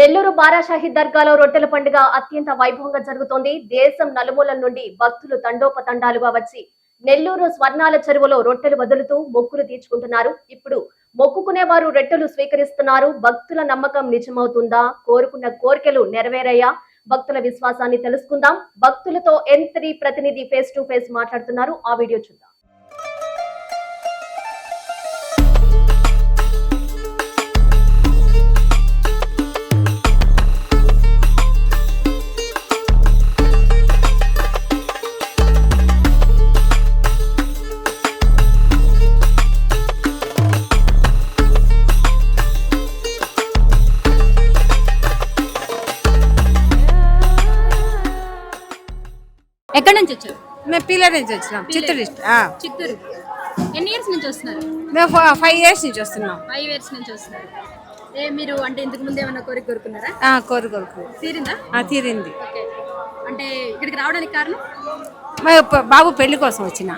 నెల్లూరు బారాషాహి దర్గాలో రొట్టెల పండుగ అత్యంత వైభవంగా జరుగుతోంది. దేశం నలుమూలల నుండి భక్తులు తండోపతండాలుగా వచ్చి నెల్లూరు స్వర్ణాల చెరువులో రొట్టెలు వదులుతూ మొక్కులు తీర్చుకుంటున్నారు. ఇప్పుడు మొక్కుకునే వారు రొట్టెలు స్వీకరిస్తున్నారు. భక్తుల నమ్మకం నిజమవుతుందా? కోరుకున్న కోరికలు నెరవేరయ్యా? భక్తుల విశ్వాసాన్ని తెలుసుకుందాం. భక్తులతో N3 ప్రతినిధి ఫేస్ టు ఫేస్ మాట్లాడుతున్నారు. ఆ వీడియో చూద్దాం. ఎక్కడి నుంచి వచ్చారు? మేము పిల్లల నుంచి వచ్చినాం, చిత్తూరు డిస్ట్రిక్ట్. చిత్తూరు. ఎన్ని ఇయర్స్ నుంచి వస్తున్నారు? మేము 5 years నుంచి వస్తున్నాం. 5 years నుంచి వస్తున్నారు. మీరు అంటే ఇంతకు ముందు ఏమైనా కోరుకున్నారా? కోరుకు తీరిందా? తీరింది. ఓకే. అంటే ఇక్కడికి రావడానికి కారణం? బాబు పెళ్లి కోసం వచ్చిన.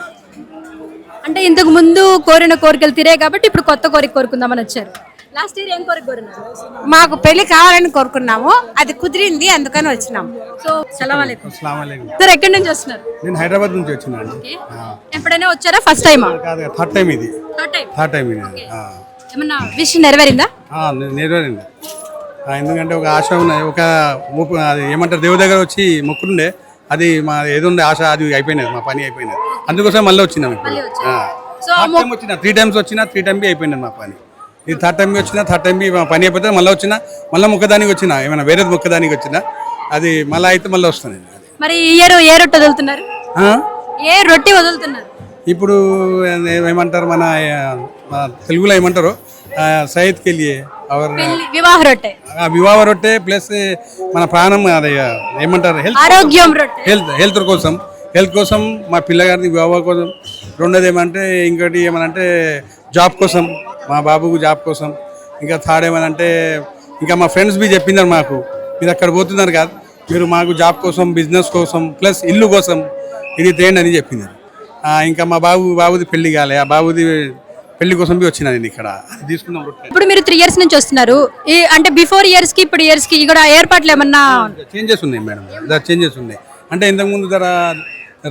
అంటే ఇంతకు ముందు కోరిన కోరికలు తీరాయి కాబట్టి ఇప్పుడు కొత్త కోరిక కోరుకుందామని వచ్చారు. లాస్ట్ ఇయర్ ఏం కోరిక కోరినారు? మాకు పెళ్లి కావాలని కోరుకున్నాము, అది కుదిరింది, అందుకని వచ్చినాం. సో సలాం అలైకుం. సార్ ఎక్కడి నుంచి వస్తున్నారు? నేను హైదరాబాద్ నుంచి వచ్చినాను. ఎప్పుడైనా వచ్చారా? ఫస్ట్ టైమా? థర్డ్ టైం ఇది. థర్డ్ టైం ఇది. ఏమన్నా విష్ నెరవేరిందా? నెరవేరింది. ఎందుకంటే ఒక ఆశ ఉన్నది, ఒక అది ఏమంటారు, దేవుడి దగ్గర వచ్చి మొక్కుతుండే, అది మా ఏదో ఉండే ఆశ, అది అయిపోయినది, మా పని అయిపోయినది. అందుకోసం మళ్ళీ వచ్చినాం. ఇప్పుడు వచ్చిన 3 times వచ్చినా 3 times అయిపోయినది మా పని. ఇది థర్డ్ టైం వచ్చిన, థర్డ్ టైం పని అయిపోతే మళ్ళీ వచ్చిన, మళ్ళీ మొక్కదానికి వచ్చిన, ఏమైనా వేరే మొక్కదానికి వచ్చిన, అది మళ్ళీ అయితే మళ్ళీ వస్తుంది. మరి ఏ రొట్టె వదులుతున్నారు? ఏ రొట్టె వదులుతున్నారు? ఇప్పుడు ఏమంటారు, మన తెలుగులో ఏమంటారు, సైద్కి వెళ్ళి వివాహ రొట్టె, వివాహ రొట్టె ప్లస్ మన ప్రాణం, అది ఏమంటారు, ఆరోగ్యం రొట్టె, హెల్త్ కోసం మా పిల్లగారిని వివాహ కోసం. రెండోది ఏమంటే, ఇంకోటి ఏమనంటే జాబ్ కోసం, మా బాబుకు జాబ్ కోసం. ఇంకా థర్డ్ ఏమనంటే, ఇంకా మా ఫ్రెండ్స్ బి చెప్పిందారు మాకు, మీరు అక్కడ పోతున్నారు కాదు, మీరు మాకు జాబ్ కోసం, బిజినెస్ కోసం, ప్లస్ ఇల్లు కోసం ఇది తేండి అని చెప్పింది. ఇంకా మా బాబుది పెళ్లి కాలే, ఆ బాబుది పెళ్లి కోసం బి వచ్చినా నేను ఇక్కడ తీసుకున్నాం. ఇప్పుడు మీరు 3 years నుంచి వస్తున్నారు. అంటే బిఫోర్ ఇయర్స్ కి ఇప్పుడు ఇయర్స్ కి ఇక్కడ ఏర్పాట్లు ఏమన్నా చేంజెస్ ఉన్నాయి మేడం? చేంజెస్ ఉన్నాయి. అంటే ఇంతకుముందు ధర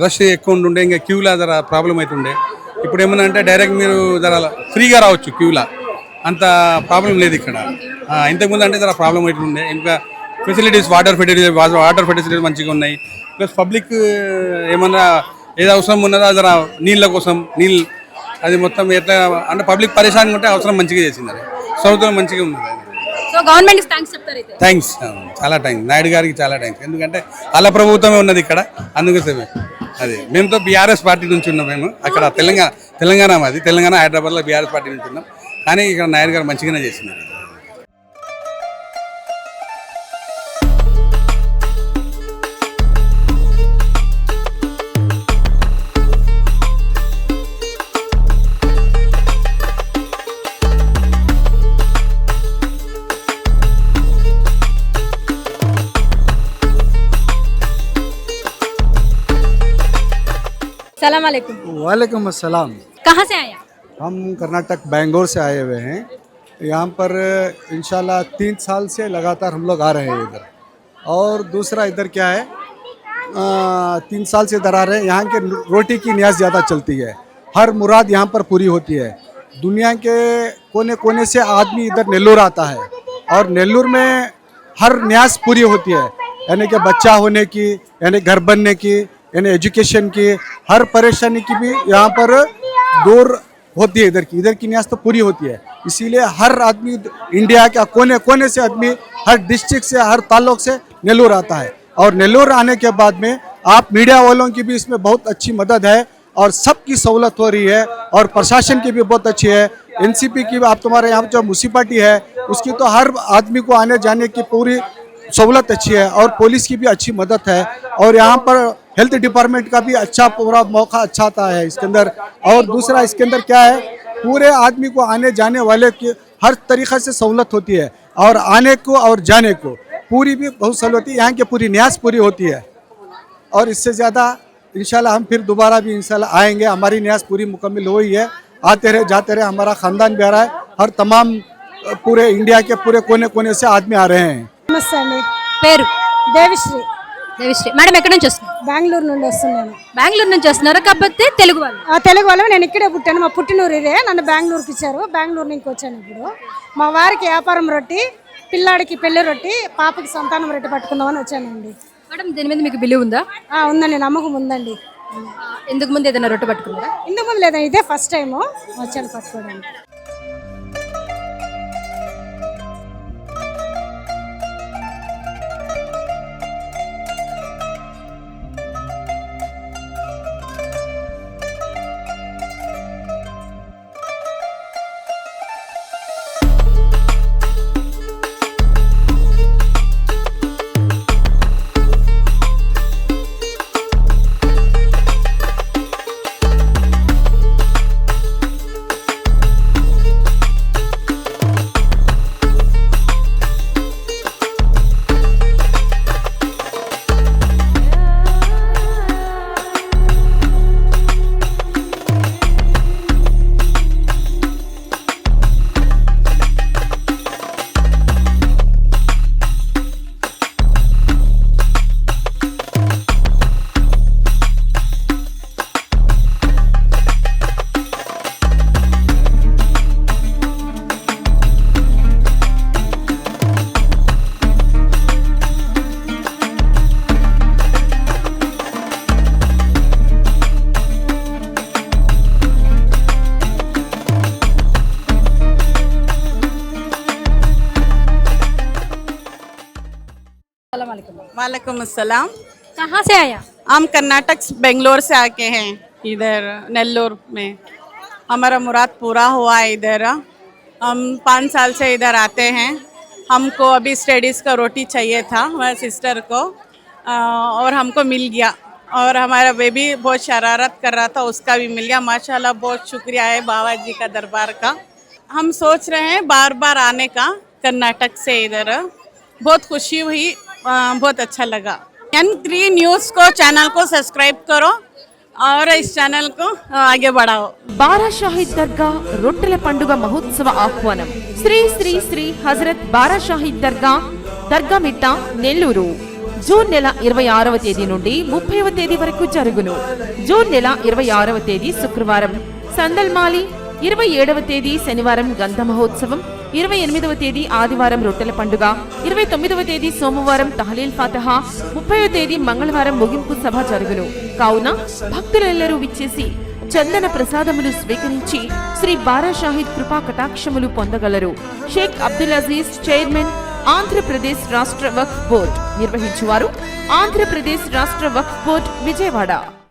రష్ ఎక్కువ ఉంటుండే, ఇంకా క్యూలా ధర ప్రాబ్లం అవుతుండే. ఇప్పుడు ఏమన్నా అంటే డైరెక్ట్ మీరు ధర ఫ్రీగా రావచ్చు, క్యూలా అంత ప్రాబ్లం లేదు ఇక్కడ. ఇంతకుముందు అంటే ధర ప్రాబ్లం అవుతుండే. ఇంకా ఫెసిలిటీస్, వాటర్ ఫెసిలిటీస్ మంచిగా ఉన్నాయి. ప్లస్ పబ్లిక్ ఏమన్నా ఏదో అవసరం ఉన్నదో ధర నీళ్ళ కోసం, అది మొత్తం ఎట్లా అంటే పబ్లిక్ పరేషాన్ ఉంటే అవసరం మంచిగా చేసింది. అది సౌత్లో మంచిగా ఉంది. థ్యాంక్స్, చాలా థ్యాంక్స్ నాయుడు గారికి, చాలా థ్యాంక్స్. ఎందుకంటే వాళ్ళ ప్రభుత్వమే ఉన్నది ఇక్కడ, అందుకోసమే. అది మేముతో బీఆర్ఎస్ పార్టీ నుంచి ఉన్నాం. మేము అక్కడ తెలంగాణ మాది, తెలంగాణ హైదరాబాద్లో బీఆర్ఎస్ పార్టీ నుంచి ఉన్నాం. కానీ ఇక్కడ నాయుడు గారు మంచిగానే చేస్తున్నారు. सलाम अलैकुम। वालेकुम अस्सलाम। कहाँ से आए? हम कर्नाटक बेंगलोर से आए हुए हैं। यहाँ पर इंशाल्लाह 3 साल से लगातार हम लोग आ रहे हैं इधर। और दूसरा इधर क्या है, 3 साल से इधर आ रहे हैं। यहाँ के रोटी की न्याज ज़्यादा चलती है, हर मुराद यहाँ पर पूरी होती है। दुनिया के कोने कोने से आदमी इधर नेल्लूर आता है और नेल्लूर में हर न्याज पूरी होती है, यानी कि बच्चा होने की, यानी घर बनने की, यानी एजुकेशन की, हर परेशानी की भी यहाँ पर दूर होती है। इधर की न्याज तो पूरी होती है। इसीलिए हर आदमी इंडिया के कोने कोने से आदमी, हर डिस्ट्रिक्ट से, हर ताल्लुक से नेल्लूर आता है। और नेल्लूर आने के बाद में आप मीडिया वालों की भी इसमें बहुत अच्छी मदद है और सबकी सहूलत हो रही है, और प्रशासन की भी बहुत अच्छी है। एनसीपी की आप तुम्हारे यहाँ जो म्यूनसिपालिटी है उसकी तो हर आदमी को आने जाने की पूरी सहूलत अच्छी है, और पुलिस की भी अच्छी मदद है। और यहाँ पर हेल्थ डिपार्टमेंट का भी अच्छा पूरा मौका अच्छा आता है इसके अंदर। और दूसरा इसके अंदर क्या है, पूरे आदमी को आने जाने वाले की हर तरीक़े से सहूलत होती है, और आने को और जाने को पूरी भी बहुत सहूलत होती है। यहाँ की पूरी न्याज पूरी होती है, और इससे ज़्यादा इंशाल्लाह हम फिर दोबारा भी इंशाल्लाह आएंगे। हमारी न्याज पूरी मुकम्मल हुई है, आते रहे जाते रहे, हमारा ख़ानदान भी आ रहा है, हर तमाम पूरे इंडिया के पूरे कोने कोने से आदमी आ रहे हैं। నమస్తే అండి. పేరు దేవిశ్రీ, దేవిశ్రీ. మేడం ఎక్కడి నుంచి వస్తున్నారు? బెంగళూరు నుండి వస్తున్నాను. బెంగళూరు నుంచి వస్తున్నారు, కాకపోతే తెలుగు వాళ్ళు. తెలుగు వాళ్ళం. నేను ఇక్కడే పుట్టాను. మా పుట్టినూరు ఇదే. నన్ను బెంగళూరుకి ఇచ్చారు. బెంగళూరు నుంచి వచ్చాను ఇప్పుడు. మా వారికి వ్యాపారం రొట్టి, పిల్లాడికి పెళ్లి రొట్టి, పాపకి సంతానం రొట్టి పట్టుకుందామని వచ్చానండి. మేడం దీని మీద మీకు బిలీవ్ ఉందా? ఉందండి, నమ్మకం ఉందండి. ఇందుకు ముందు ఏదైనా రొట్టె పట్టుకున్నారా? ఇంతకు ముందు లేదండి, ఇదే ఫస్ట్ టైం వచ్చాను పట్టుకోవడానికి. वालेकुम अस्सलाम। कहाँ से आया? हम कर्नाटक बेंगलोर से आके हैं इधर नेल्लोर में। हमारा मुराद पूरा हुआ है इधर। हम 5 साल से इधर आते हैं। हमको अभी स्टडीज़ का रोटी चाहिए था हमारे सिस्टर को, और हमको मिल गया। और हमारा बेबी बहुत शरारत कर रहा था, उसका भी मिल गया। माशाल्लाह बहुत शुक्रिया है बाबा जी का दरबार का। हम सोच रहे हैं बार बार आने का कर्नाटक से इधर। बहुत खुशी हुई, बहुत अच्छा लगा। N3 न्यूज़ को चैनल को सब्सक्राइब करो और इस चैनल को आगे बढ़ाओ। బారా షాహిద్ దర్గా రొట్టెల పండుగ మహోత్సవ ఆహ్వానం. శ్రీ శ్రీ శ్రీ హజరత్ బారా షాహిద్ దర్గా దర్గామిట్ట నెల్లూరు. జూన్ నెల 26వ తేదీ నుండి 30వ తేదీ వరకు జరుగును. జూన్ నెల 26వ తేదీ శుక్రవారం సందల్మాలి, 27వ తేదీ శనివారం గంధ మహోత్సవం, 28వ తేదీ ఆదివారం రొట్టెల పండుగ, 29వ తేదీ సోమవారం తహలీల్ ఫాతహా, 30వ తేదీ మంగళవారం ముగింపు సభ జరుగును. కావున భక్తులెల్లరూ విచ్చేసి చందన ప్రసాదములు స్వీకరించి శ్రీ బారా షాహిద్ కృపా కటాక్షములు పొందగలరు. షేక్ అబ్దుల్ అజీజ్, చైర్మన్, ఆంధ్రప్రదేశ్ రాష్ట్ర వక్ఫ్ బోర్డ్. నిర్వహించువారు ఆంధ్రప్రదేశ్ రాష్ట్ర వక్ఫ్ బోర్డ్, విజయవాడ.